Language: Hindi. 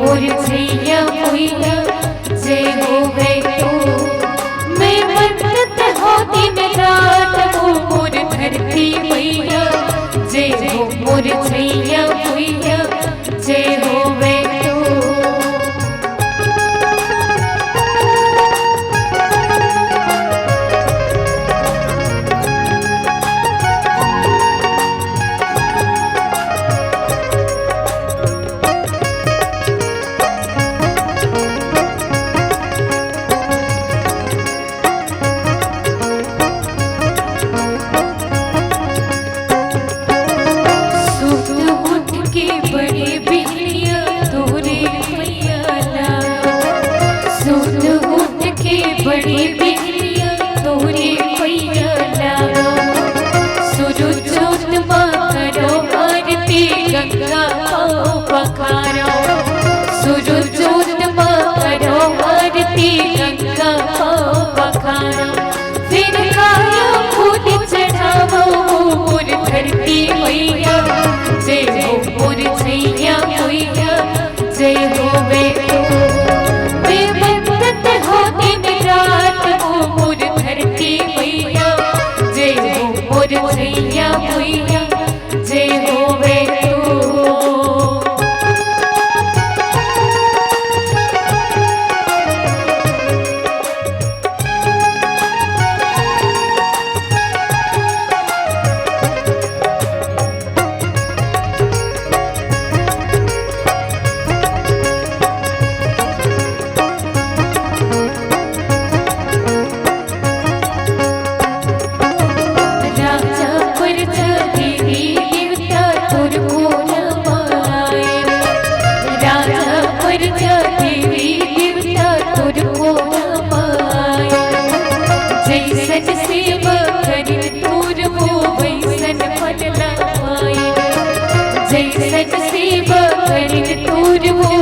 मोर छैया मैया जय होवे तू। मैं वंदत हो दिन रात हो मोर धरती मैया जय हो मोर छैया मैया जय होवे तू। बड़ी बिजलिया तोरे पैया लागा सुरुजोत करो आरती गंगा पाओ पखारो सुरुजोत करो आरती गंगा पाओ पखारो फिर काया फूल चढ़ावो मोर धरती मैया जय हो मोर छैया मैया जय होवे तू। छैया मैया जय होवे जैसन सेवा करिन तूर वो